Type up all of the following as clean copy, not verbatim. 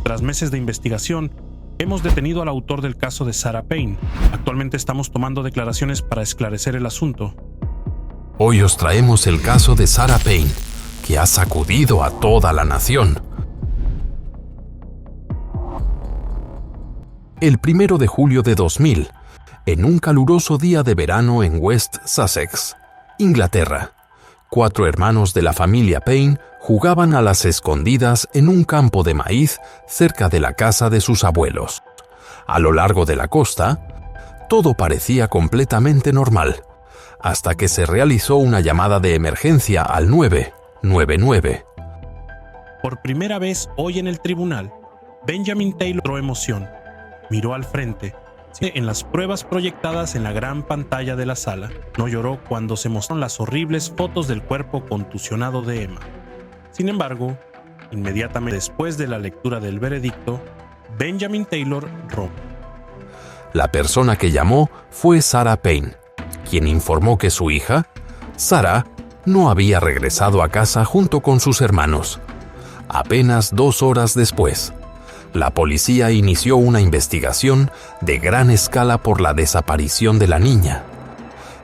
Tras meses de investigación, hemos detenido al autor del caso de Sarah Payne. Actualmente estamos tomando declaraciones para esclarecer el asunto. Hoy os traemos el caso de Sarah Payne, que ha sacudido a toda la nación. El 1 de julio de 2000, en un caluroso día de verano en West Sussex, Inglaterra, 4 hermanos de la familia Payne jugaban a las escondidas en un campo de maíz cerca de la casa de sus abuelos. A lo largo de la costa, todo parecía completamente normal, hasta que se realizó una llamada de emergencia al 999. Por primera vez hoy en el tribunal, Benjamin Taylor mostró emoción. Miró al frente. En las pruebas proyectadas en la gran pantalla de la sala, no lloró cuando se mostraron las horribles fotos del cuerpo contusionado de Emma. Sin embargo, inmediatamente después de la lectura del veredicto, Benjamin Taylor rompió. La persona que llamó fue Sarah Payne, quien informó que su hija, Sarah, no había regresado a casa junto con sus hermanos. Apenas 2 horas después, la policía inició una investigación de gran escala por la desaparición de la niña.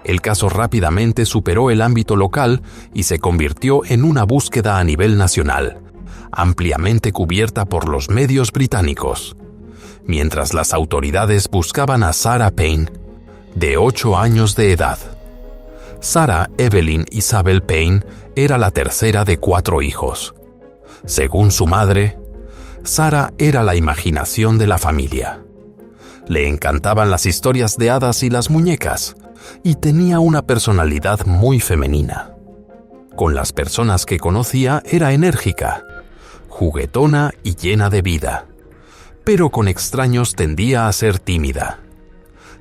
El caso rápidamente superó el ámbito local y se convirtió en una búsqueda a nivel nacional, ampliamente cubierta por los medios británicos. Mientras las autoridades buscaban a Sarah Payne, de 8 años de edad. Sarah Evelyn Isabel Payne era la tercera de 4 hijos. Según su madre, Sarah era la imaginación de la familia. Le encantaban las historias de hadas y las muñecas, y tenía una personalidad muy femenina. Con las personas que conocía era enérgica, juguetona y llena de vida, pero con extraños tendía a ser tímida.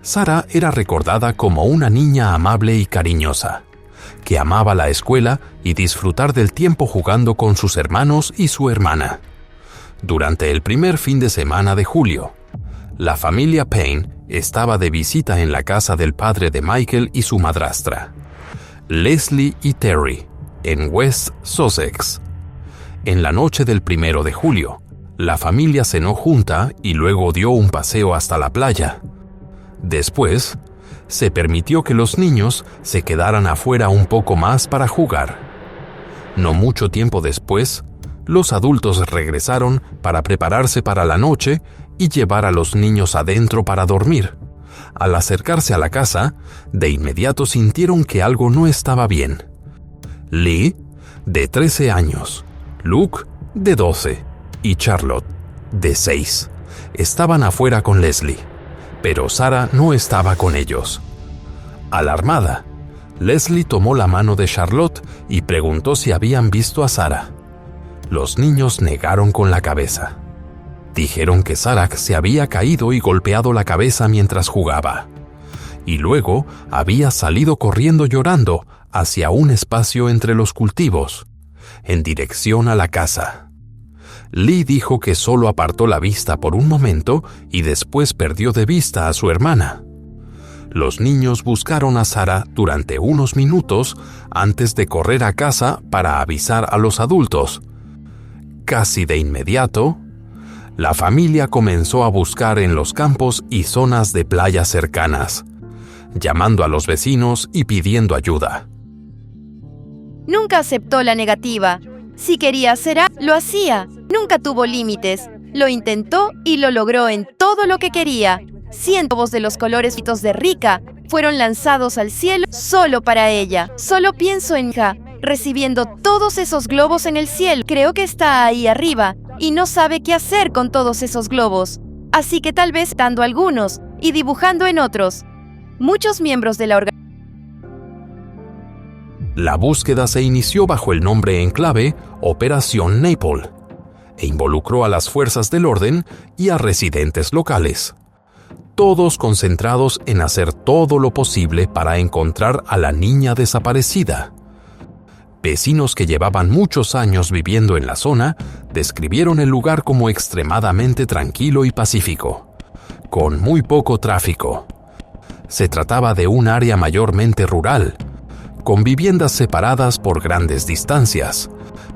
Sarah era recordada como una niña amable y cariñosa, que amaba la escuela y disfrutar del tiempo jugando con sus hermanos y su hermana. Durante el primer fin de semana de julio, la familia Payne estaba de visita en la casa del padre de Michael y su madrastra, Leslie y Terry, en West Sussex. En la noche del 1 de julio, la familia cenó junta y luego dio un paseo hasta la playa. Después, se permitió que los niños se quedaran afuera un poco más para jugar. No mucho tiempo después, los adultos regresaron para prepararse para la noche y llevar a los niños adentro para dormir. Al acercarse a la casa, de inmediato sintieron que algo no estaba bien. Lee, de 13 años, Luke, de 12, y Charlotte, de 6, estaban afuera con Leslie, pero Sarah no estaba con ellos. Alarmada, Leslie tomó la mano de Charlotte y preguntó si habían visto a Sarah. Los niños negaron con la cabeza. Dijeron que Sarah se había caído y golpeado la cabeza mientras jugaba, y luego había salido corriendo llorando hacia un espacio entre los cultivos, en dirección a la casa. Lee dijo que solo apartó la vista por un momento y después perdió de vista a su hermana. Los niños buscaron a Sarah durante unos minutos antes de correr a casa para avisar a los adultos. Casi de inmediato, la familia comenzó a buscar en los campos y zonas de playas cercanas, llamando a los vecinos y pidiendo ayuda. Nunca aceptó la negativa. Si quería hacer algo, lo hacía. Nunca tuvo límites. Lo intentó y lo logró en todo lo que quería. Cientos de los colores de Rika fueron lanzados al cielo solo para ella. Solo pienso en ella, recibiendo todos esos globos en el cielo. Creo que está ahí arriba y no sabe qué hacer con todos esos globos. Así que tal vez dando algunos y dibujando en otros. Muchos miembros de la organización. La búsqueda se inició bajo el nombre en clave Operación Maple e involucró a las fuerzas del orden y a residentes locales, todos concentrados en hacer todo lo posible para encontrar a la niña desaparecida. Vecinos que llevaban muchos años viviendo en la zona describieron el lugar como extremadamente tranquilo y pacífico, con muy poco tráfico. Se trataba de un área mayormente rural, con viviendas separadas por grandes distancias,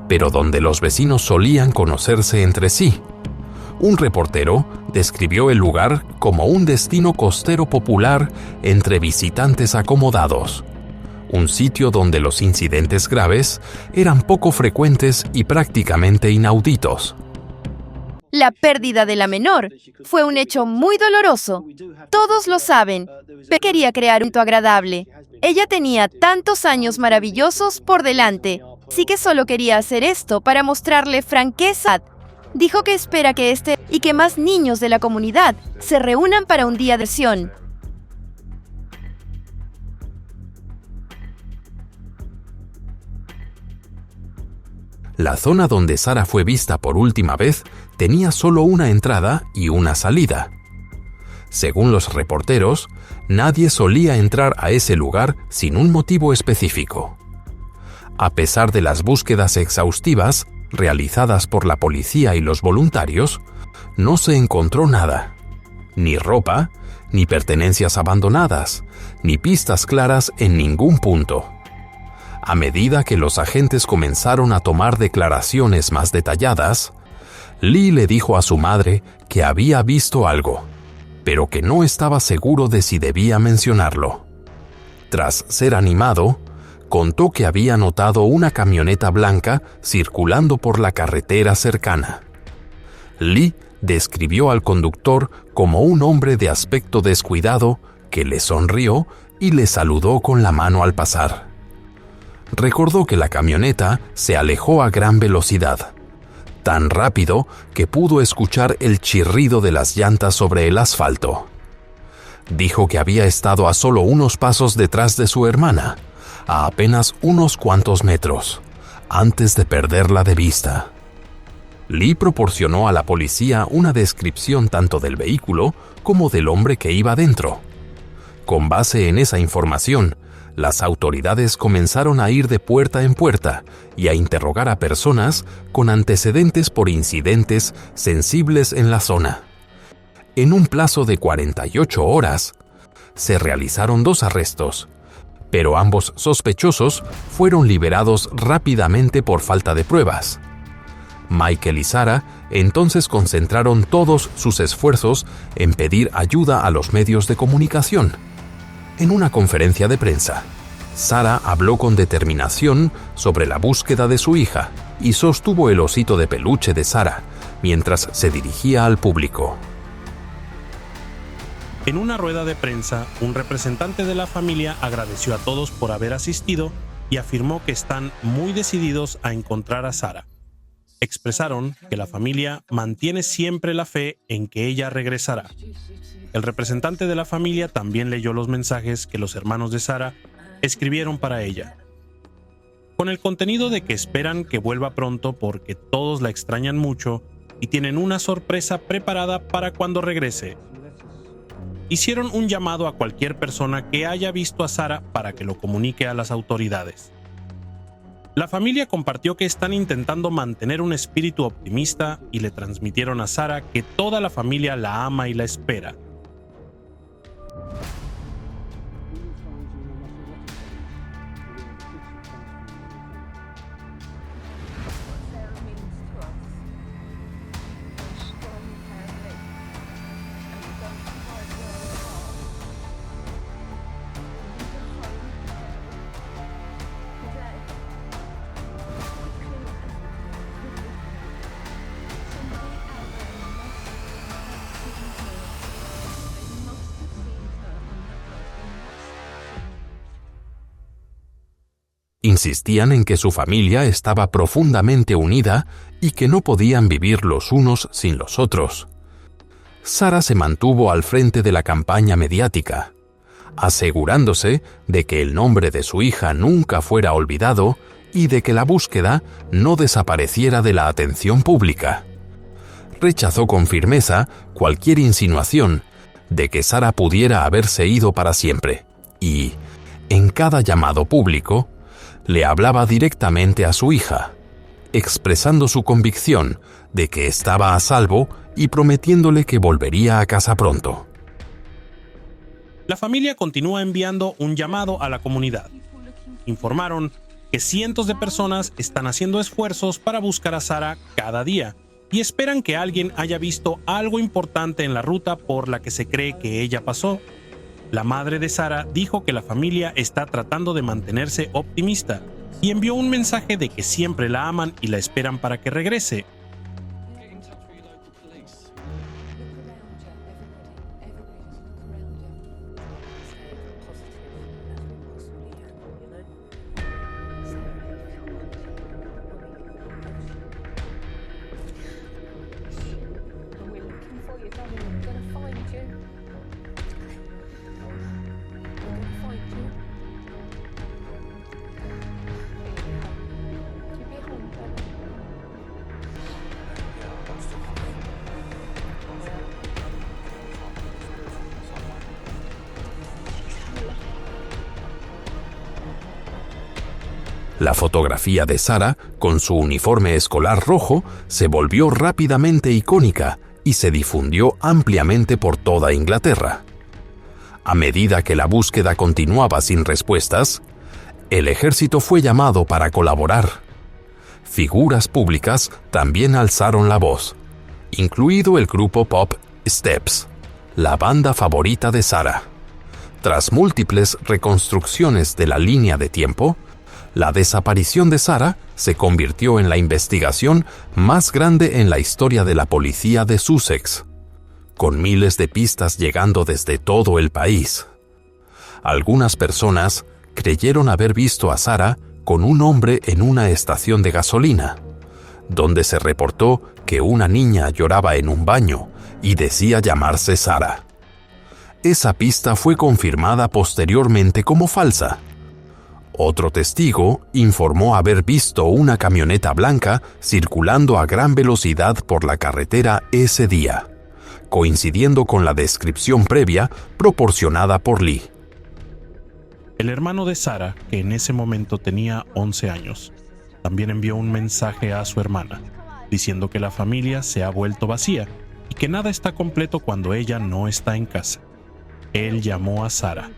pero donde los vecinos solían conocerse entre sí. Un reportero describió el lugar como un destino costero popular entre visitantes acomodados, un sitio donde los incidentes graves eran poco frecuentes y prácticamente inauditos. La pérdida de la menor fue un hecho muy doloroso. Todos lo saben. Pero quería crear un momento agradable. Ella tenía tantos años maravillosos por delante. Sí que solo quería hacer esto para mostrarle franqueza. Dijo que espera que y que más niños de la comunidad se reúnan para un día de acción. La zona donde Sara fue vista por última vez tenía solo una entrada y una salida. Según los reporteros, nadie solía entrar a ese lugar sin un motivo específico. A pesar de las búsquedas exhaustivas realizadas por la policía y los voluntarios, no se encontró nada. Ni ropa, ni pertenencias abandonadas, ni pistas claras en ningún punto. A medida que los agentes comenzaron a tomar declaraciones más detalladas, Lee le dijo a su madre que había visto algo, pero que no estaba seguro de si debía mencionarlo. Tras ser animado, contó que había notado una camioneta blanca circulando por la carretera cercana. Lee describió al conductor como un hombre de aspecto descuidado que le sonrió y le saludó con la mano al pasar. Recordó que la camioneta se alejó a gran velocidad, tan rápido que pudo escuchar el chirrido de las llantas sobre el asfalto. Dijo que había estado a solo unos pasos detrás de su hermana, a apenas unos cuantos metros, antes de perderla de vista. Lee proporcionó a la policía una descripción tanto del vehículo como del hombre que iba dentro. Con base en esa información, las autoridades comenzaron a ir de puerta en puerta y a interrogar a personas con antecedentes por incidentes sensibles en la zona. En un plazo de 48 horas, se realizaron 2 arrestos, pero ambos sospechosos fueron liberados rápidamente por falta de pruebas. Michael y Sara entonces concentraron todos sus esfuerzos en pedir ayuda a los medios de comunicación. En una conferencia de prensa, Sara habló con determinación sobre la búsqueda de su hija y sostuvo el osito de peluche de Sara mientras se dirigía al público. En una rueda de prensa, un representante de la familia agradeció a todos por haber asistido y afirmó que están muy decididos a encontrar a Sara. Expresaron que la familia mantiene siempre la fe en que ella regresará. El representante de la familia también leyó los mensajes que los hermanos de Sara escribieron para ella, con el contenido de que esperan que vuelva pronto porque todos la extrañan mucho y tienen una sorpresa preparada para cuando regrese. Hicieron un llamado a cualquier persona que haya visto a Sara para que lo comunique a las autoridades. La familia compartió que están intentando mantener un espíritu optimista y le transmitieron a Sara que toda la familia la ama y la espera. Insistían en que su familia estaba profundamente unida y que no podían vivir los unos sin los otros. Sara se mantuvo al frente de la campaña mediática, asegurándose de que el nombre de su hija nunca fuera olvidado y de que la búsqueda no desapareciera de la atención pública. Rechazó con firmeza cualquier insinuación de que Sara pudiera haberse ido para siempre y, en cada llamado público, le hablaba directamente a su hija, expresando su convicción de que estaba a salvo y prometiéndole que volvería a casa pronto. La familia continúa enviando un llamado a la comunidad. Informaron que cientos de personas están haciendo esfuerzos para buscar a Sara cada día y esperan que alguien haya visto algo importante en la ruta por la que se cree que ella pasó. La madre de Sarah dijo que la familia está tratando de mantenerse optimista y envió un mensaje de que siempre la aman y la esperan para que regrese. La fotografía de Sarah, con su uniforme escolar rojo, se volvió rápidamente icónica y se difundió ampliamente por toda Inglaterra. A medida que la búsqueda continuaba sin respuestas, el ejército fue llamado para colaborar. Figuras públicas también alzaron la voz, incluido el grupo pop Steps, la banda favorita de Sarah. Tras múltiples reconstrucciones de la línea de tiempo, la desaparición de Sarah se convirtió en la investigación más grande en la historia de la policía de Sussex, con miles de pistas llegando desde todo el país. Algunas personas creyeron haber visto a Sarah con un hombre en una estación de gasolina, donde se reportó que una niña lloraba en un baño y decía llamarse Sarah. Esa pista fue confirmada posteriormente como falsa. Otro testigo informó haber visto una camioneta blanca circulando a gran velocidad por la carretera ese día, coincidiendo con la descripción previa proporcionada por Lee. El hermano de Sarah, que en ese momento tenía 11 años, también envió un mensaje a su hermana, diciendo que la familia se ha vuelto vacía y que nada está completo cuando ella no está en casa. Él llamó a Sarah,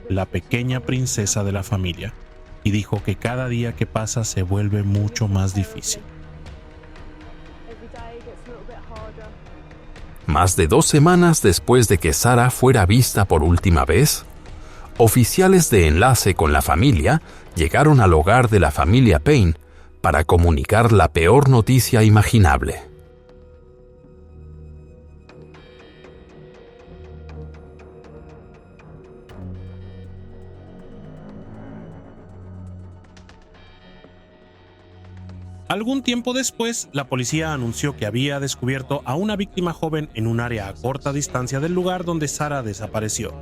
la pequeña princesa de la familia, y dijo que cada día que pasa se vuelve mucho más difícil. Más de 2 semanas después de que Sarah fuera vista por última vez, oficiales de enlace con la familia llegaron al hogar de la familia Payne para comunicar la peor noticia imaginable. Algún tiempo después, la policía anunció que había descubierto a una víctima joven en un área a corta distancia del lugar donde Sarah desapareció.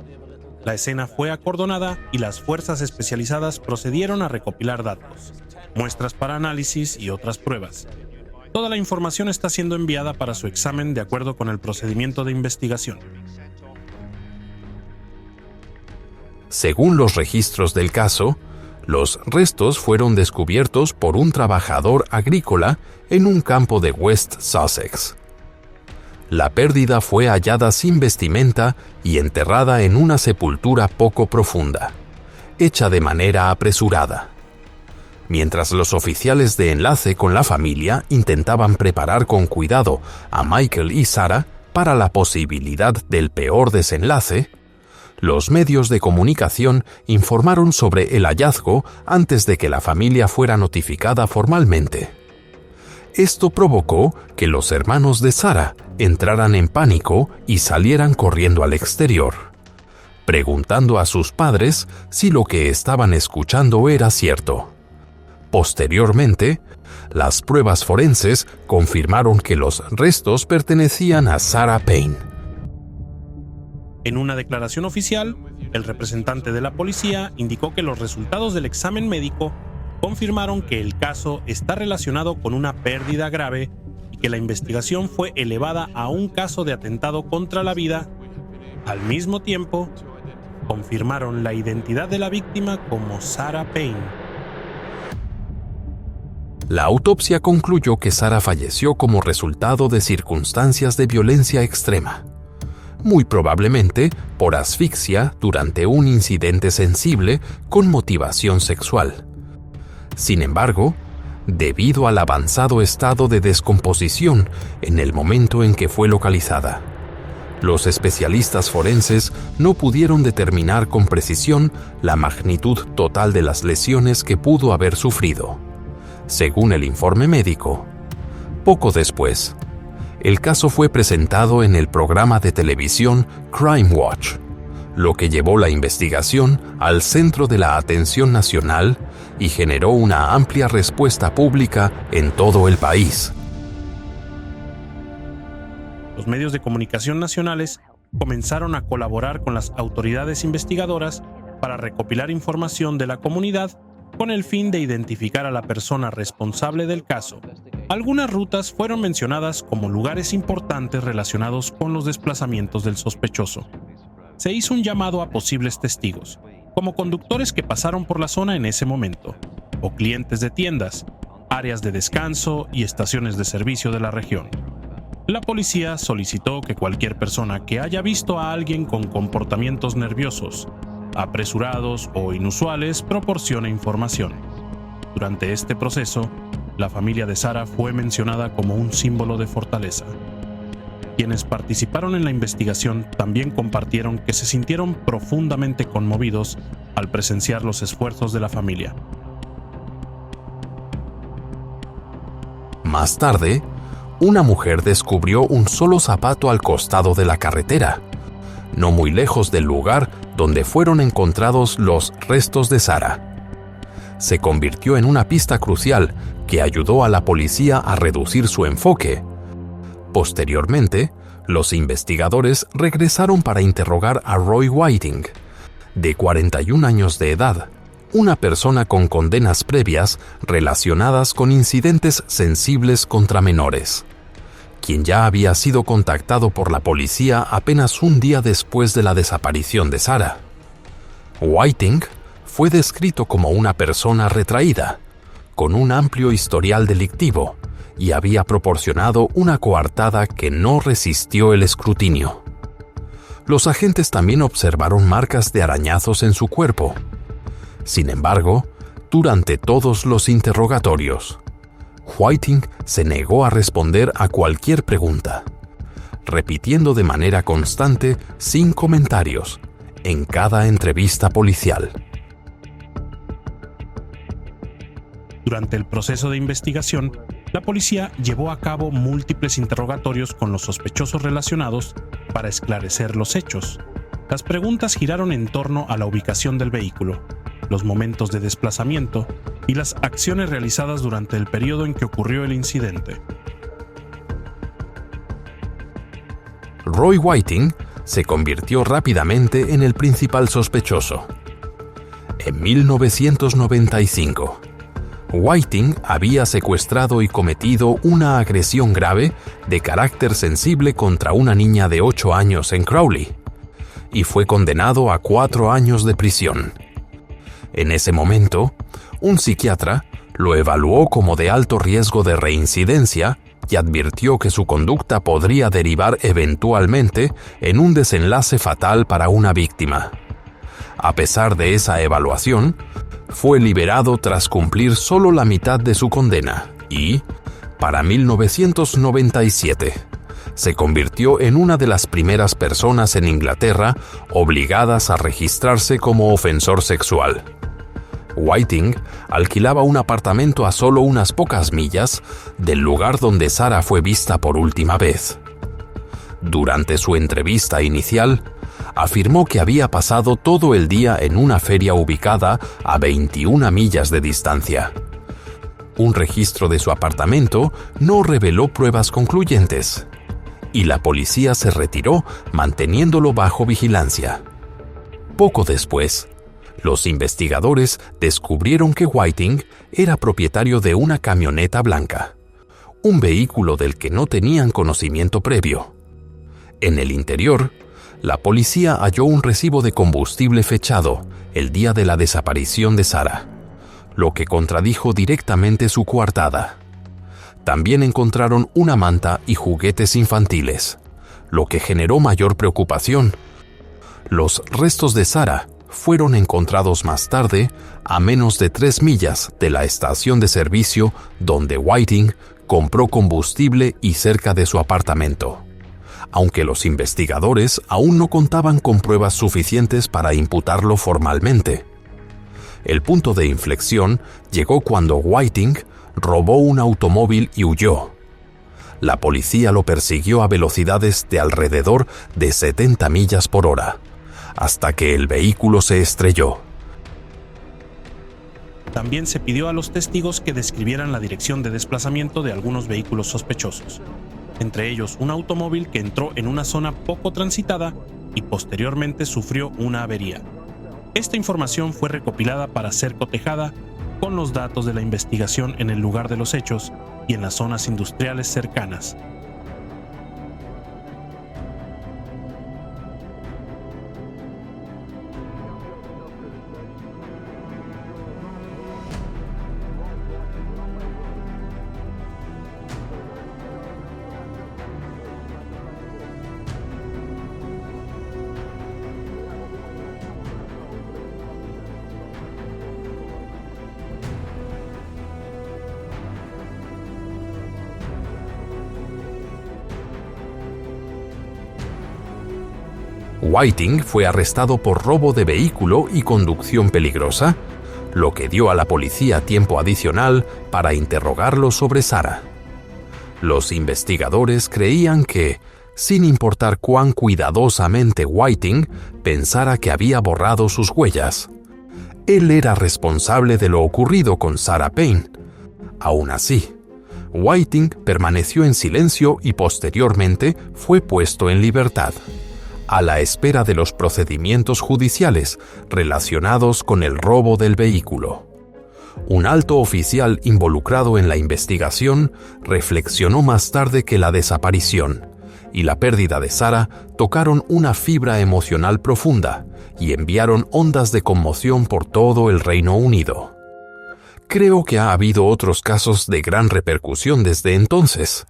La escena fue acordonada y las fuerzas especializadas procedieron a recopilar datos, muestras para análisis y otras pruebas. Toda la información está siendo enviada para su examen de acuerdo con el procedimiento de investigación. Según los registros del caso, los restos fueron descubiertos por un trabajador agrícola en un campo de West Sussex. La pérdida fue hallada sin vestimenta y enterrada en una sepultura poco profunda, hecha de manera apresurada. Mientras los oficiales de enlace con la familia intentaban preparar con cuidado a Michael y Sarah para la posibilidad del peor desenlace, los medios de comunicación informaron sobre el hallazgo antes de que la familia fuera notificada formalmente. Esto provocó que los hermanos de Sarah entraran en pánico y salieran corriendo al exterior, preguntando a sus padres si lo que estaban escuchando era cierto. Posteriormente, las pruebas forenses confirmaron que los restos pertenecían a Sarah Payne. En una declaración oficial, el representante de la policía indicó que los resultados del examen médico confirmaron que el caso está relacionado con una pérdida grave y que la investigación fue elevada a un caso de atentado contra la vida. Al mismo tiempo, confirmaron la identidad de la víctima como Sarah Payne. La autopsia concluyó que Sarah falleció como resultado de circunstancias de violencia extrema, muy probablemente por asfixia durante un incidente sensible con motivación sexual. Sin embargo, debido al avanzado estado de descomposición en el momento en que fue localizada. Los especialistas forenses no pudieron determinar con precisión la magnitud total de las lesiones que pudo haber sufrido. Según el informe médico, poco después, el caso fue presentado en el programa de televisión Crime Watch, lo que llevó la investigación al centro de la atención nacional y generó una amplia respuesta pública en todo el país. Los medios de comunicación nacionales comenzaron a colaborar con las autoridades investigadoras para recopilar información de la comunidad con el fin de identificar a la persona responsable del caso. Algunas rutas fueron mencionadas como lugares importantes relacionados con los desplazamientos del sospechoso. Se hizo un llamado a posibles testigos, como conductores que pasaron por la zona en ese momento, o clientes de tiendas, áreas de descanso y estaciones de servicio de la región. La policía solicitó que cualquier persona que haya visto a alguien con comportamientos nerviosos, apresurados o inusuales proporcione información. Durante este proceso, la familia de Sarah fue mencionada como un símbolo de fortaleza. Quienes participaron en la investigación también compartieron que se sintieron profundamente conmovidos al presenciar los esfuerzos de la familia. Más tarde, una mujer descubrió un solo zapato al costado de la carretera, no muy lejos del lugar donde fueron encontrados los restos de Sarah. Se convirtió en una pista crucial que ayudó a la policía a reducir su enfoque. Posteriormente, los investigadores regresaron para interrogar a Roy Whiting, de 41 años de edad, una persona con condenas previas relacionadas con incidentes sensibles contra menores, quien ya había sido contactado por la policía apenas un día después de la desaparición de Sarah. Whiting fue descrito como una persona retraída, con un amplio historial delictivo, y había proporcionado una coartada que no resistió el escrutinio. Los agentes también observaron marcas de arañazos en su cuerpo. Sin embargo, durante todos los interrogatorios, Whiting se negó a responder a cualquier pregunta, repitiendo de manera constante sin comentarios en cada entrevista policial. Durante el proceso de investigación, la policía llevó a cabo múltiples interrogatorios con los sospechosos relacionados para esclarecer los hechos. Las preguntas giraron en torno a la ubicación del vehículo, los momentos de desplazamiento y las acciones realizadas durante el periodo en que ocurrió el incidente. Roy Whiting se convirtió rápidamente en el principal sospechoso. En 1995, Whiting había secuestrado y cometido una agresión grave de carácter sensible contra una niña de 8 años en Crowley y fue condenado a 4 años de prisión. En ese momento, un psiquiatra lo evaluó como de alto riesgo de reincidencia y advirtió que su conducta podría derivar eventualmente en un desenlace fatal para una víctima. A pesar de esa evaluación, fue liberado tras cumplir solo la mitad de su condena y, para 1997, se convirtió en una de las primeras personas en Inglaterra obligadas a registrarse como ofensor sexual. Whiting alquilaba un apartamento a solo unas pocas millas del lugar donde Sarah fue vista por última vez. Durante su entrevista inicial, afirmó que había pasado todo el día en una feria ubicada a 21 millas de distancia. Un registro de su apartamento no reveló pruebas concluyentes, y la policía se retiró manteniéndolo bajo vigilancia. Poco después, los investigadores descubrieron que Whiting era propietario de una camioneta blanca, un vehículo del que no tenían conocimiento previo. En el interior, la policía halló un recibo de combustible fechado el día de la desaparición de Sarah, lo que contradijo directamente su coartada. También encontraron una manta y juguetes infantiles, lo que generó mayor preocupación. Los restos de Sarah fueron encontrados más tarde a menos de 3 millas de la estación de servicio donde Whiting compró combustible y cerca de su apartamento, aunque los investigadores aún no contaban con pruebas suficientes para imputarlo formalmente. El punto de inflexión llegó cuando Whiting robó un automóvil y huyó. La policía lo persiguió a velocidades de alrededor de 70 millas por hora, hasta que el vehículo se estrelló. También se pidió a los testigos que describieran la dirección de desplazamiento de algunos vehículos sospechosos, entre ellos un automóvil que entró en una zona poco transitada y posteriormente sufrió una avería. Esta información fue recopilada para ser cotejada con los datos de la investigación en el lugar de los hechos y en las zonas industriales cercanas. Whiting fue arrestado por robo de vehículo y conducción peligrosa, lo que dio a la policía tiempo adicional para interrogarlo sobre Sarah. Los investigadores creían que, sin importar cuán cuidadosamente Whiting pensara que había borrado sus huellas, él era responsable de lo ocurrido con Sarah Payne. Aún así, Whiting permaneció en silencio y posteriormente fue puesto en libertad, a la espera de los procedimientos judiciales relacionados con el robo del vehículo. Un alto oficial involucrado en la investigación reflexionó más tarde que la desaparición y la pérdida de Sarah tocaron una fibra emocional profunda y enviaron ondas de conmoción por todo el Reino Unido. Creo que ha habido otros casos de gran repercusión desde entonces,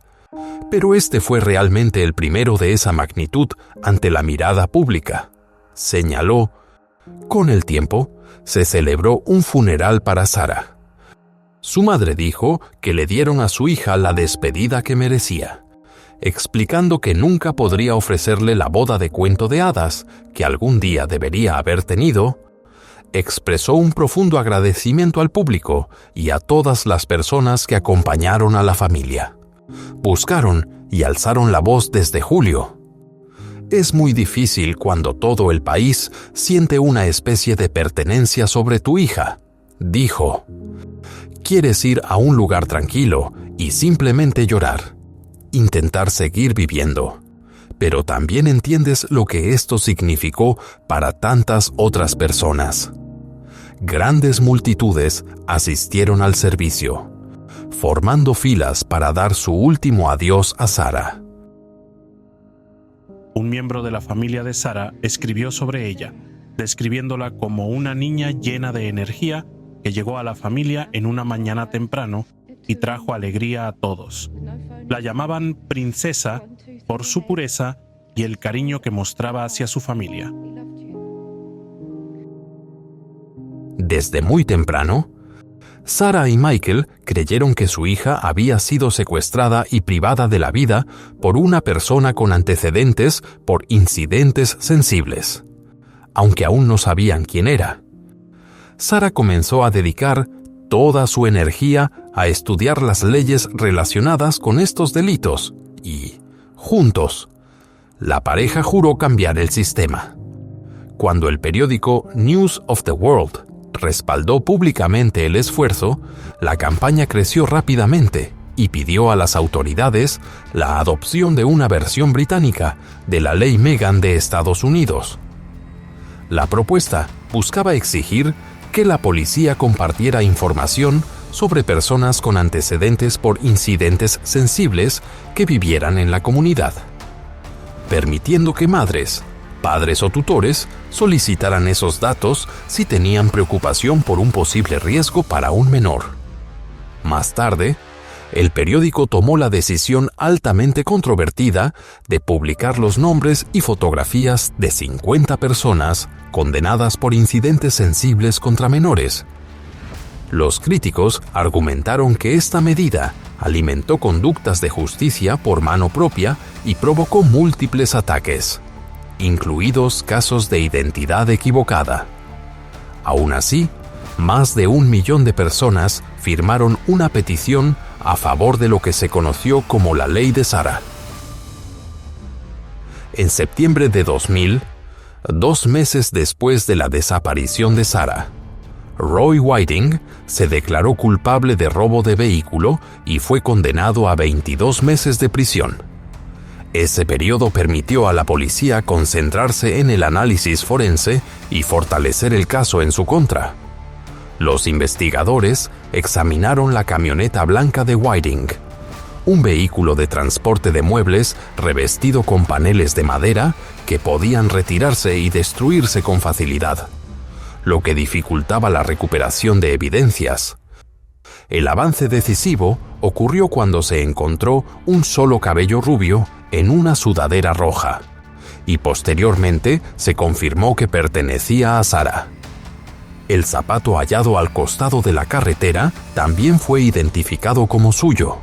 pero este fue realmente el primero de esa magnitud ante la mirada pública, señaló. Con el tiempo, se celebró un funeral para Sarah. Su madre dijo que le dieron a su hija la despedida que merecía, explicando que nunca podría ofrecerle la boda de cuento de hadas que algún día debería haber tenido. Expresó un profundo agradecimiento al público y a todas las personas que acompañaron a la familia. Buscaron y alzaron la voz desde julio. Es muy difícil cuando todo el país siente una especie de pertenencia sobre tu hija, dijo. Quieres ir a un lugar tranquilo y simplemente llorar, intentar seguir viviendo, pero también entiendes lo que esto significó para tantas otras personas. Grandes multitudes asistieron al servicio, formando filas para dar su último adiós a Sarah. Un miembro de la familia de Sarah escribió sobre ella, describiéndola como una niña llena de energía que llegó a la familia en una mañana temprano y trajo alegría a todos. La llamaban princesa por su pureza y el cariño que mostraba hacia su familia. Desde muy temprano, Sarah y Michael creyeron que su hija había sido secuestrada y privada de la vida por una persona con antecedentes por incidentes sensibles, aunque aún no sabían quién era. Sarah comenzó a dedicar toda su energía a estudiar las leyes relacionadas con estos delitos y, juntos, la pareja juró cambiar el sistema. Cuando el periódico News of the World respaldó públicamente el esfuerzo, la campaña creció rápidamente y pidió a las autoridades la adopción de una versión británica de la Ley Megan de Estados Unidos. La propuesta buscaba exigir que la policía compartiera información sobre personas con antecedentes por incidentes sensibles que vivieran en la comunidad, permitiendo que madres, padres o tutores solicitaran esos datos si tenían preocupación por un posible riesgo para un menor. Más tarde, el periódico tomó la decisión altamente controvertida de publicar los nombres y fotografías de 50 personas condenadas por incidentes sensibles contra menores. Los críticos argumentaron que esta medida alimentó conductas de justicia por mano propia y provocó múltiples ataques, incluidos casos de identidad equivocada. Aún así, más de 1 millón de personas firmaron una petición a favor de lo que se conoció como la Ley de Sarah. En septiembre de 2000, 2 meses después de la desaparición de Sarah, Roy Whiting se declaró culpable de robo de vehículo y fue condenado a 22 meses de prisión. Ese periodo permitió a la policía concentrarse en el análisis forense y fortalecer el caso en su contra. Los investigadores examinaron la camioneta blanca de Whiting, un vehículo de transporte de muebles revestido con paneles de madera que podían retirarse y destruirse con facilidad, lo que dificultaba la recuperación de evidencias. El avance decisivo ocurrió cuando se encontró un solo cabello rubio en una sudadera roja, y posteriormente se confirmó que pertenecía a Sarah. El zapato hallado al costado de la carretera también fue identificado como suyo,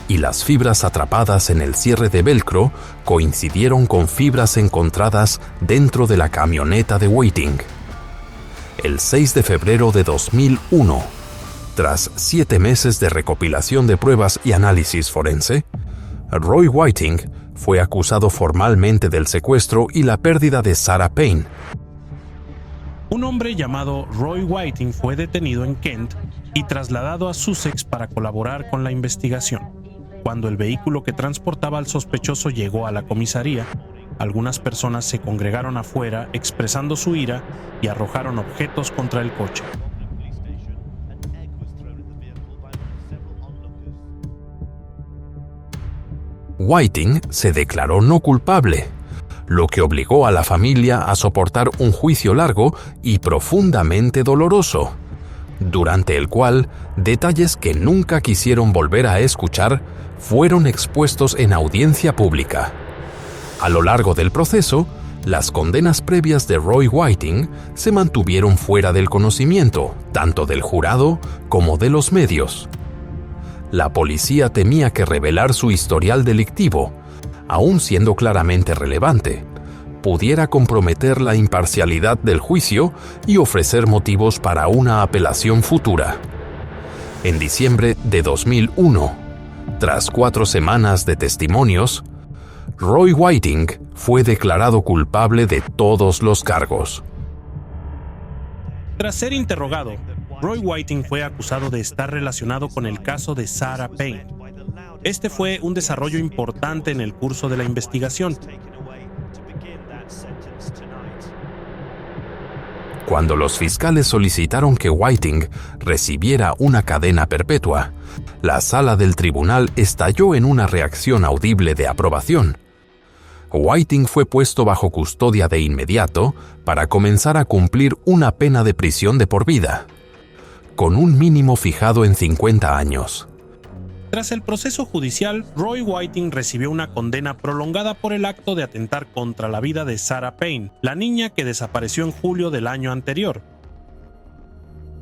y las fibras atrapadas en el cierre de velcro coincidieron con fibras encontradas dentro de la camioneta de Whiting. El 6 de febrero de 2001, tras 7 meses de recopilación de pruebas y análisis forense, Roy Whiting fue acusado formalmente del secuestro y la pérdida de Sarah Payne. Un hombre llamado Roy Whiting fue detenido en Kent y trasladado a Sussex para colaborar con la investigación. Cuando el vehículo que transportaba al sospechoso llegó a la comisaría, algunas personas se congregaron afuera expresando su ira y arrojaron objetos contra el coche. Whiting se declaró no culpable, lo que obligó a la familia a soportar un juicio largo y profundamente doloroso, durante el cual detalles que nunca quisieron volver a escuchar fueron expuestos en audiencia pública. A lo largo del proceso, las condenas previas de Roy Whiting se mantuvieron fuera del conocimiento, tanto del jurado como de los medios. La policía temía que revelar su historial delictivo, aun siendo claramente relevante, pudiera comprometer la imparcialidad del juicio y ofrecer motivos para una apelación futura. En diciembre de 2001, tras 4 semanas de testimonios, Roy Whiting fue declarado culpable de todos los cargos. Tras ser interrogado, Roy Whiting fue acusado de estar relacionado con el caso de Sarah Payne. Este fue un desarrollo importante en el curso de la investigación. Cuando los fiscales solicitaron que Whiting recibiera una cadena perpetua, la sala del tribunal estalló en una reacción audible de aprobación. Whiting fue puesto bajo custodia de inmediato para comenzar a cumplir una pena de prisión de por vida, con un mínimo fijado en 50 años. Tras el proceso judicial, Roy Whiting recibió una condena prolongada por el acto de atentar contra la vida de Sarah Payne, la niña que desapareció en julio del año anterior.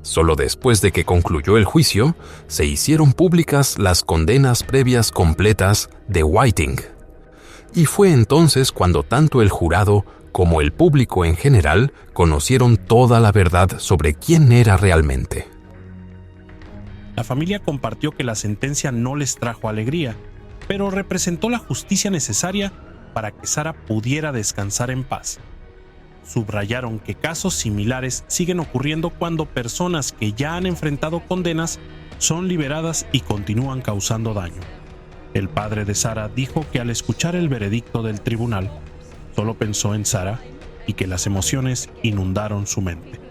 Solo después de que concluyó el juicio, se hicieron públicas las condenas previas completas de Whiting. Y fue entonces cuando tanto el jurado como el público en general conocieron toda la verdad sobre quién era realmente. La familia compartió que la sentencia no les trajo alegría, pero representó la justicia necesaria para que Sarah pudiera descansar en paz. Subrayaron que casos similares siguen ocurriendo cuando personas que ya han enfrentado condenas son liberadas y continúan causando daño. El padre de Sarah dijo que al escuchar el veredicto del tribunal, solo pensó en Sarah y que las emociones inundaron su mente.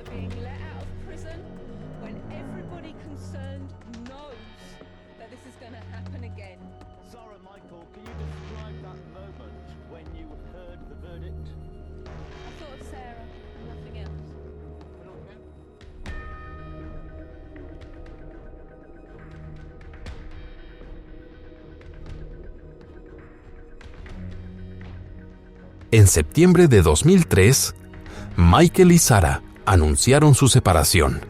En septiembre de 2003, Michael y Sarah anunciaron su separación,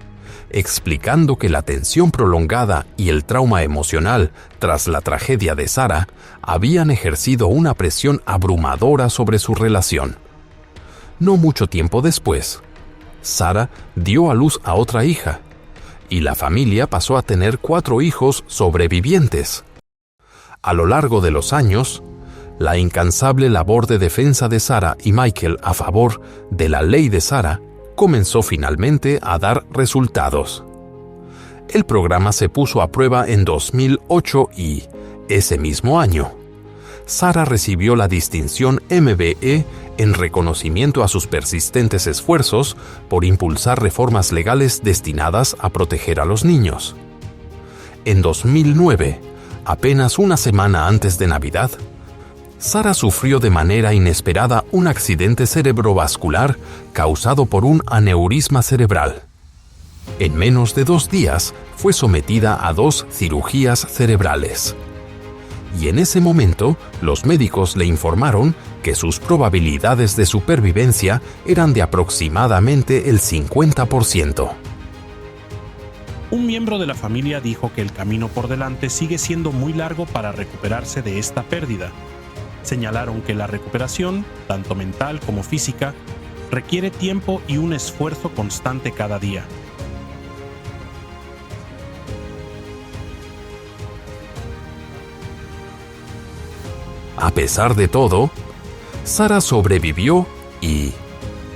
explicando que la tensión prolongada y el trauma emocional tras la tragedia de Sarah habían ejercido una presión abrumadora sobre su relación. No mucho tiempo después, Sarah dio a luz a otra hija, y la familia pasó a tener 4 hijos sobrevivientes. A lo largo de los años, la incansable labor de defensa de Sarah y Michael a favor de la ley de Sarah comenzó finalmente a dar resultados. El programa se puso a prueba en 2008 y, ese mismo año, Sarah recibió la distinción MBE en reconocimiento a sus persistentes esfuerzos por impulsar reformas legales destinadas a proteger a los niños. En 2009, apenas una semana antes de Navidad, Sarah sufrió de manera inesperada un accidente cerebrovascular causado por un aneurisma cerebral. En menos de 2 días fue sometida a 2 cirugías cerebrales. Y en ese momento, los médicos le informaron que sus probabilidades de supervivencia eran de aproximadamente el 50%. Un miembro de la familia dijo que el camino por delante sigue siendo muy largo para recuperarse de esta pérdida. Señalaron que la recuperación, tanto mental como física, requiere tiempo y un esfuerzo constante cada día. A pesar de todo, Sarah sobrevivió y,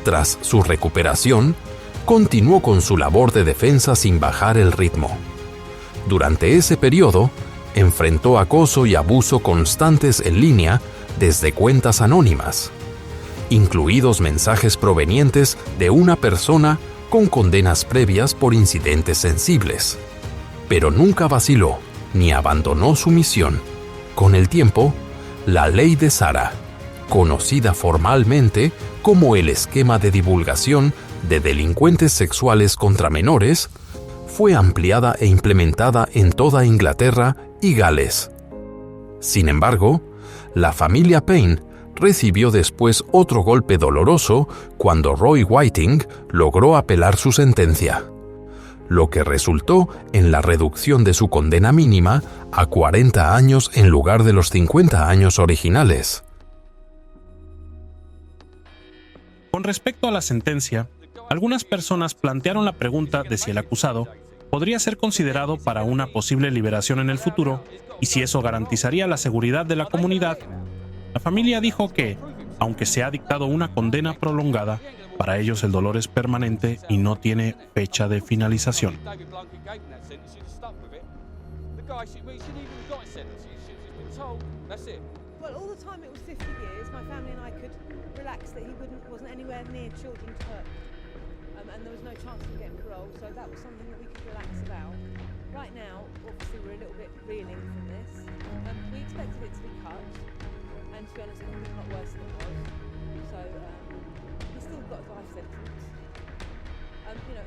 tras su recuperación, continuó con su labor de defensa sin bajar el ritmo. Durante ese periodo, enfrentó acoso y abuso constantes en línea desde cuentas anónimas, incluidos mensajes provenientes de una persona con condenas previas por incidentes sensibles. Pero nunca vaciló ni abandonó su misión. Con el tiempo, la ley de Sarah, conocida formalmente como el esquema de divulgación de delincuentes sexuales contra menores, fue ampliada e implementada en toda Inglaterra y Gales. Sin embargo, la familia Payne recibió después otro golpe doloroso cuando Roy Whiting logró apelar su sentencia, lo que resultó en la reducción de su condena mínima a 40 años en lugar de los 50 años originales. Con respecto a la sentencia, algunas personas plantearon la pregunta de si el acusado podría ser considerado para una posible liberación en el futuro y si eso garantizaría la seguridad de la comunidad. La familia dijo que, aunque se ha dictado una condena prolongada, para ellos el dolor es permanente y no tiene fecha de finalización. And there was no chance of getting parole, so that was something that we could relax about. Right now, obviously, we're a little bit reeling from this. We expected it to be cut, and to be honest, it could be a lot worse than it was. So he's still got a life sentence.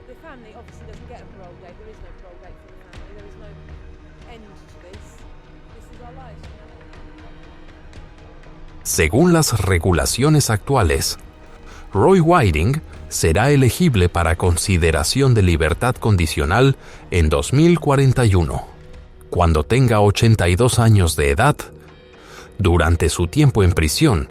The family obviously doesn't get a parole date. There is no parole date for the family. There is no end to this. This is our life. Según las regulaciones actuales, Roy Whiting será elegible para consideración de libertad condicional en 2041, cuando tenga 82 años de edad. Durante su tiempo en prisión,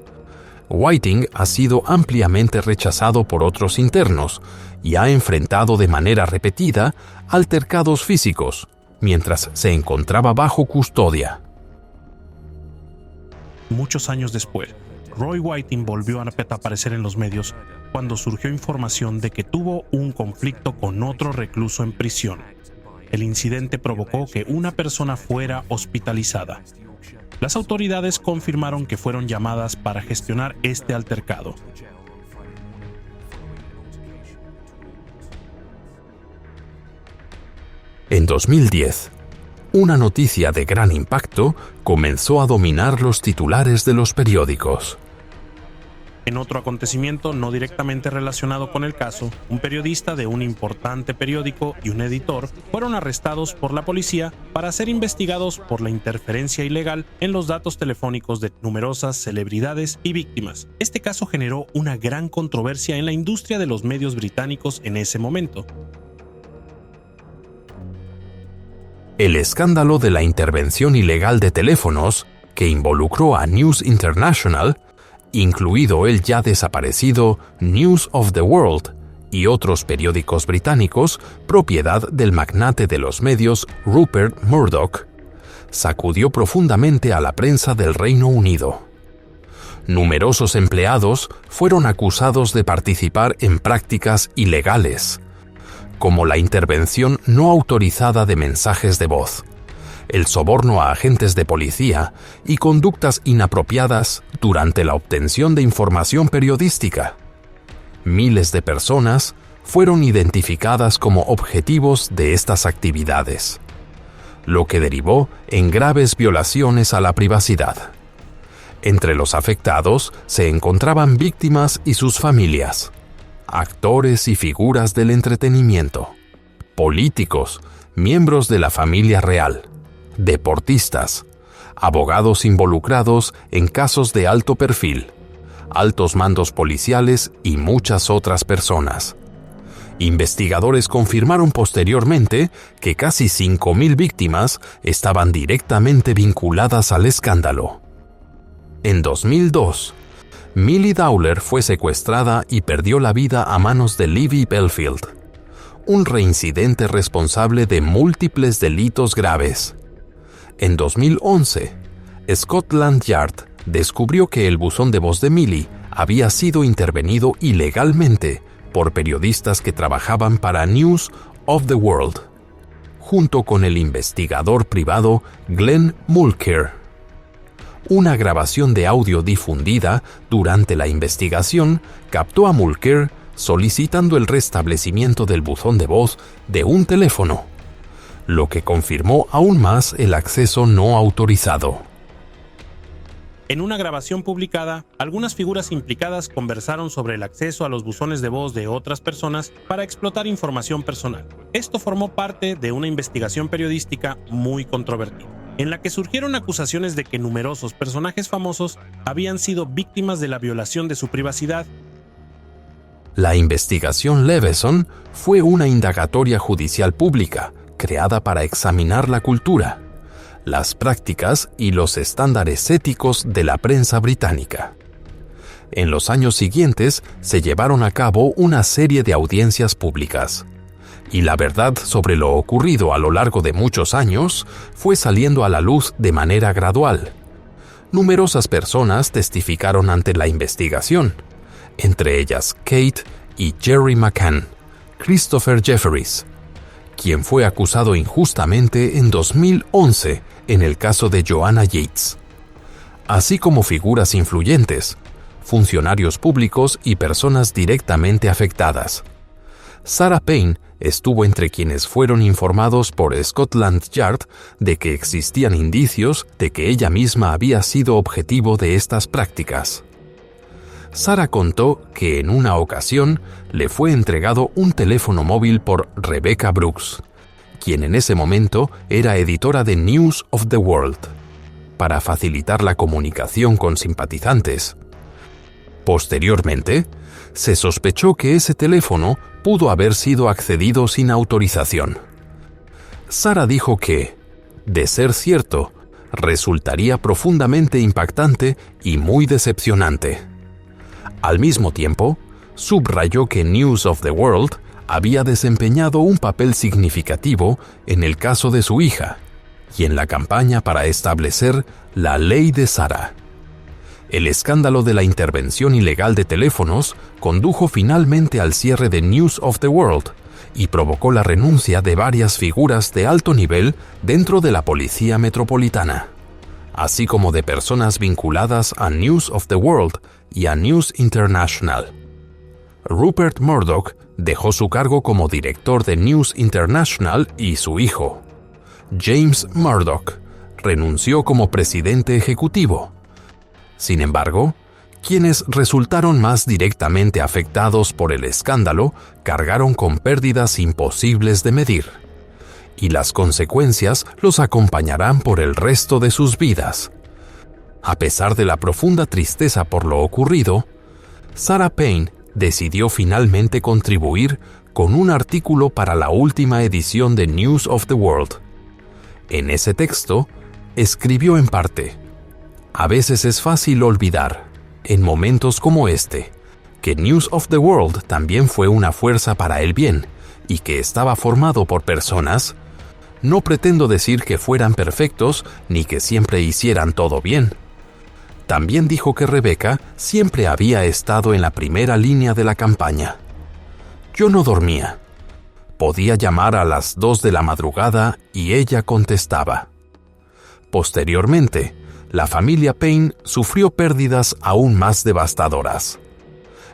Whiting ha sido ampliamente rechazado por otros internos y ha enfrentado de manera repetida altercados físicos mientras se encontraba bajo custodia. Muchos años después, Roy Whiting volvió a aparecer en los medios cuando surgió información de que tuvo un conflicto con otro recluso en prisión. El incidente provocó que una persona fuera hospitalizada. Las autoridades confirmaron que fueron llamadas para gestionar este altercado. En 2010, una noticia de gran impacto comenzó a dominar los titulares de los periódicos. En otro acontecimiento no directamente relacionado con el caso, un periodista de un importante periódico y un editor fueron arrestados por la policía para ser investigados por la interferencia ilegal en los datos telefónicos de numerosas celebridades y víctimas. Este caso generó una gran controversia en la industria de los medios británicos en ese momento. El escándalo de la intervención ilegal de teléfonos, que involucró a News International, incluido el ya desaparecido News of the World y otros periódicos británicos, propiedad del magnate de los medios Rupert Murdoch, sacudió profundamente a la prensa del Reino Unido. Numerosos empleados fueron acusados de participar en prácticas ilegales, como la intervención no autorizada de mensajes de voz, el soborno a agentes de policía y conductas inapropiadas durante la obtención de información periodística. Miles de personas fueron identificadas como objetivos de estas actividades, lo que derivó en graves violaciones a la privacidad. Entre los afectados se encontraban víctimas y sus familias, actores y figuras del entretenimiento, políticos, miembros de la familia real, deportistas, abogados involucrados en casos de alto perfil, altos mandos policiales y muchas otras personas. Investigadores confirmaron posteriormente que casi 5.000 víctimas estaban directamente vinculadas al escándalo. En 2002, Millie Dowler fue secuestrada y perdió la vida a manos de Libby Belfield, un reincidente responsable de múltiples delitos graves. En 2011, Scotland Yard descubrió que el buzón de voz de Millie había sido intervenido ilegalmente por periodistas que trabajaban para News of the World, junto con el investigador privado Glenn Mulcair. Una grabación de audio difundida durante la investigación captó a Mulcair solicitando el restablecimiento del buzón de voz de un teléfono, lo que confirmó aún más el acceso no autorizado. En una grabación publicada, algunas figuras implicadas conversaron sobre el acceso a los buzones de voz de otras personas para explotar información personal. Esto formó parte de una investigación periodística muy controvertida, en la que surgieron acusaciones de que numerosos personajes famosos habían sido víctimas de la violación de su privacidad. La investigación Leveson fue una indagatoria judicial pública creada para examinar la cultura, las prácticas y los estándares éticos de la prensa británica. En los años siguientes se llevaron a cabo una serie de audiencias públicas, y la verdad sobre lo ocurrido a lo largo de muchos años fue saliendo a la luz de manera gradual. Numerosas personas testificaron ante la investigación, entre ellas Kate y Jerry McCann, Christopher Jefferies, quien fue acusado injustamente en 2011 en el caso de Joanna Yates, así como figuras influyentes, funcionarios públicos y personas directamente afectadas. Sarah Payne estuvo entre quienes fueron informados por Scotland Yard de que existían indicios de que ella misma había sido objetivo de estas prácticas. Sarah contó que en una ocasión le fue entregado un teléfono móvil por Rebecca Brooks, quien en ese momento era editora de News of the World, para facilitar la comunicación con simpatizantes. Posteriormente, se sospechó que ese teléfono pudo haber sido accedido sin autorización. Sarah dijo que, de ser cierto, resultaría profundamente impactante y muy decepcionante. Al mismo tiempo, subrayó que News of the World había desempeñado un papel significativo en el caso de su hija y en la campaña para establecer la ley de Sarah. El escándalo de la intervención ilegal de teléfonos condujo finalmente al cierre de News of the World y provocó la renuncia de varias figuras de alto nivel dentro de la Policía Metropolitana, así como de personas vinculadas a News of the World y a News International. Rupert Murdoch dejó su cargo como director de News International y su hijo, James Murdoch, renunció como presidente ejecutivo. Sin embargo, Quienes resultaron más directamente afectados por el escándalo cargaron con pérdidas imposibles de medir, y las consecuencias los acompañarán por el resto de sus vidas. A pesar de la profunda tristeza por lo ocurrido, Sarah Payne decidió finalmente contribuir con un artículo para la última edición de News of the World. En ese texto, escribió en parte: "A veces es fácil olvidar, en momentos como este, que News of the World también fue una fuerza para el bien y que estaba formado por personas. No pretendo decir que fueran perfectos ni que siempre hicieran todo bien". También dijo que Rebecca siempre había estado en la primera línea de la campaña. "Yo no dormía. Podía llamar a las 2 de la madrugada y ella contestaba". Posteriormente, la familia Payne sufrió pérdidas aún más devastadoras.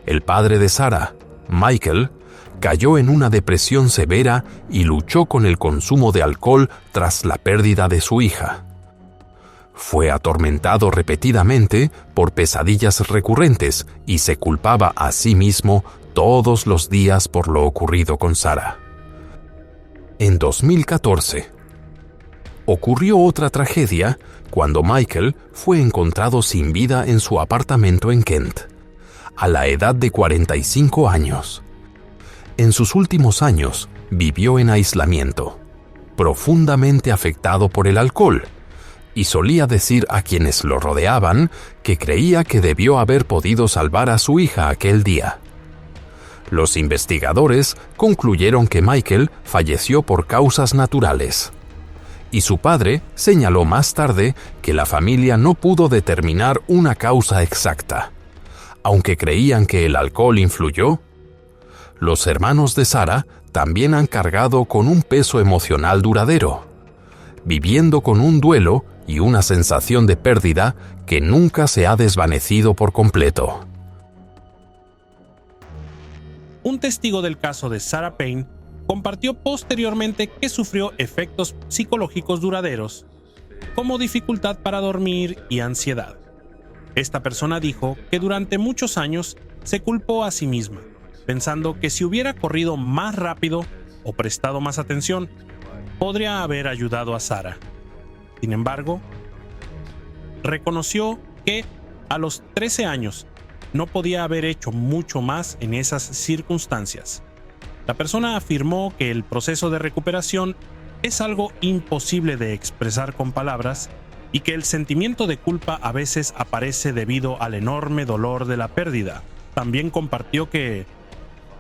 El padre de Sarah, Michael, cayó en una depresión severa y luchó con el consumo de alcohol tras la pérdida de su hija. Fue atormentado repetidamente por pesadillas recurrentes y se culpaba a sí mismo todos los días por lo ocurrido con Sarah. En 2014, ocurrió otra tragedia cuando Michael fue encontrado sin vida en su apartamento en Kent, a la edad de 45 años. En sus últimos años vivió en aislamiento, profundamente afectado por el alcohol, y solía decir a quienes lo rodeaban que creía que debió haber podido salvar a su hija aquel día. Los investigadores concluyeron que Michael falleció por causas naturales, y su padre señaló más tarde que la familia no pudo determinar una causa exacta. Aunque creían que el alcohol influyó, los hermanos de Sarah también han cargado con un peso emocional duradero, viviendo con un duelo y una sensación de pérdida que nunca se ha desvanecido por completo. Un testigo del caso de Sarah Payne compartió posteriormente que sufrió efectos psicológicos duraderos, como dificultad para dormir y ansiedad. Esta persona dijo que durante muchos años se culpó a sí misma, pensando que si hubiera corrido más rápido o prestado más atención, podría haber ayudado a Sarah. Sin embargo, reconoció que a los 13 años no podía haber hecho mucho más en esas circunstancias. La persona afirmó que el proceso de recuperación es algo imposible de expresar con palabras y que el sentimiento de culpa a veces aparece debido al enorme dolor de la pérdida. También compartió que,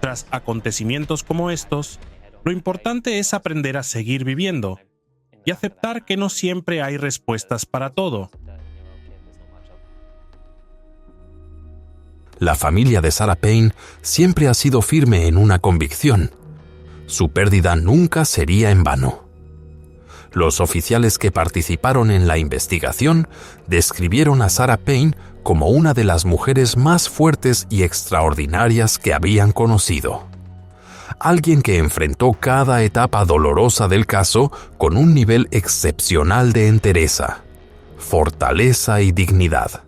tras acontecimientos como estos, lo importante es aprender a seguir viviendo y aceptar que no siempre hay respuestas para todo. La familia de Sarah Payne siempre ha sido firme en una convicción: su pérdida nunca sería en vano. Los oficiales que participaron en la investigación describieron a Sarah Payne como una de las mujeres más fuertes y extraordinarias que habían conocido. Alguien que enfrentó cada etapa dolorosa del caso con un nivel excepcional de entereza, fortaleza y dignidad.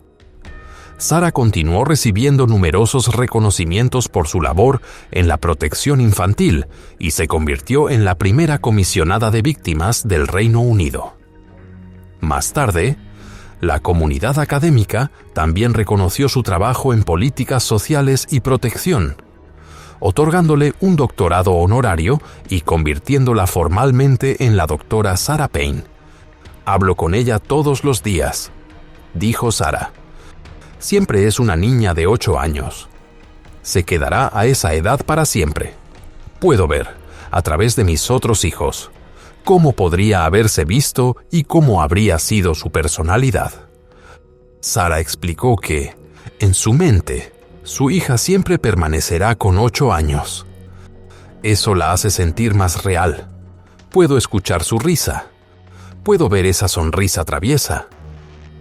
Sarah continuó recibiendo numerosos reconocimientos por su labor en la protección infantil y se convirtió en la primera comisionada de víctimas del Reino Unido. Más tarde, la comunidad académica también reconoció su trabajo en políticas sociales y protección, otorgándole un doctorado honorario y convirtiéndola formalmente en la doctora Sarah Payne. "Hablo con ella todos los días", dijo Sarah. "Siempre es una niña de 8 años. Se quedará a esa edad para siempre. Puedo ver, a través de mis otros hijos, cómo podría haberse visto y cómo habría sido su personalidad". Sarah explicó que, en su mente, su hija siempre permanecerá con 8 años. Eso la hace sentir más real. Puedo escuchar su risa. Puedo ver esa sonrisa traviesa.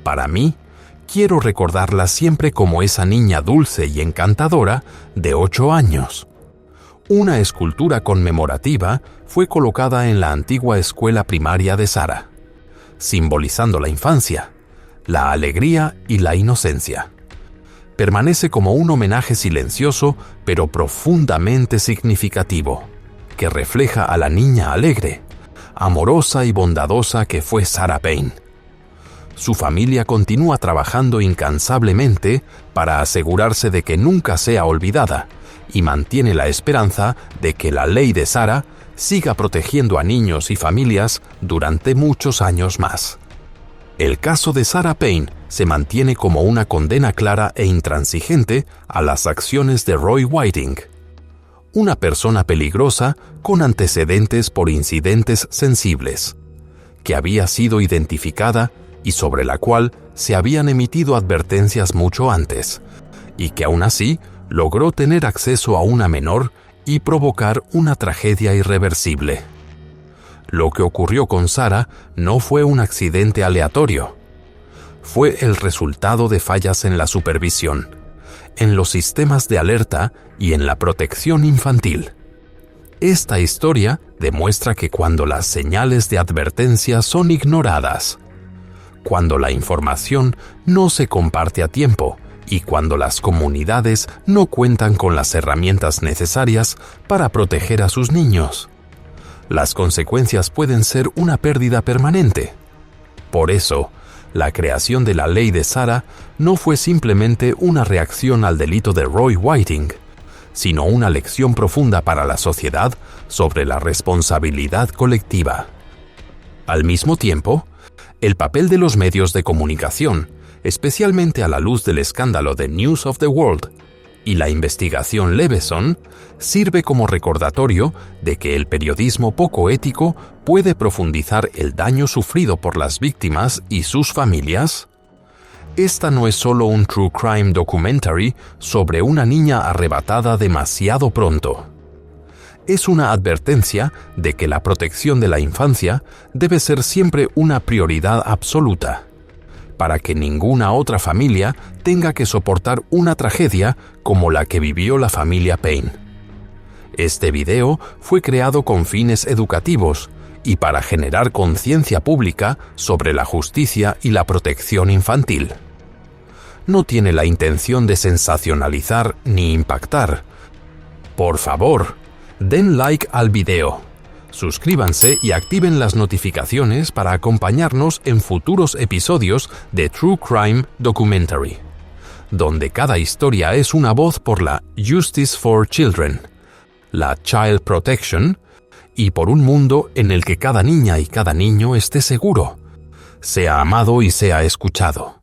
Para mí, quiero recordarla siempre como esa niña dulce y encantadora de 8 años. Una escultura conmemorativa fue colocada en la antigua escuela primaria de Sarah, simbolizando la infancia, la alegría y la inocencia. permanece como un homenaje silencioso pero profundamente significativo, que refleja a la niña alegre, amorosa y bondadosa que fue Sarah Payne. Su familia continúa trabajando incansablemente para asegurarse de que nunca sea olvidada y mantiene la esperanza de que la ley de Sarah siga protegiendo a niños y familias durante muchos años más. El caso de Sarah Payne se mantiene como una condena clara e intransigente a las acciones de Roy Whiting, una persona peligrosa con antecedentes por incidentes sensibles, que había sido identificada y sobre la cual se habían emitido advertencias mucho antes, y que aún así logró tener acceso a una menor y provocar una tragedia irreversible. Lo que ocurrió con Sarah no fue un accidente aleatorio. Fue el resultado de fallas en la supervisión, en los sistemas de alerta y en la protección infantil. Esta historia demuestra que cuando las señales de advertencia son ignoradas, cuando la información no se comparte a tiempo y cuando las comunidades no cuentan con las herramientas necesarias para proteger a sus niños, las consecuencias pueden ser una pérdida permanente. Por eso, la creación de la ley de Sarah no fue simplemente una reacción al delito de Roy Whiting, sino una lección profunda para la sociedad sobre la responsabilidad colectiva. Al mismo tiempo, el papel de los medios de comunicación, especialmente a la luz del escándalo de News of the World y la investigación Leveson, sirve como recordatorio de que el periodismo poco ético puede profundizar el daño sufrido por las víctimas y sus familias. Esta no es solo un true crime documentary sobre una niña arrebatada demasiado pronto. Es una advertencia de que la protección de la infancia debe ser siempre una prioridad absoluta, para que ninguna otra familia tenga que soportar una tragedia como la que vivió la familia Payne. Este video fue creado con fines educativos y para generar conciencia pública sobre la justicia y la protección infantil. No tiene la intención de sensacionalizar ni impactar. Por favor, den like al video, suscríbanse y activen las notificaciones para acompañarnos en futuros episodios de True Crime Documentary, donde cada historia es una voz por la Justice for Children, la Child Protection, y por un mundo en el que cada niña y cada niño esté seguro, sea amado y sea escuchado.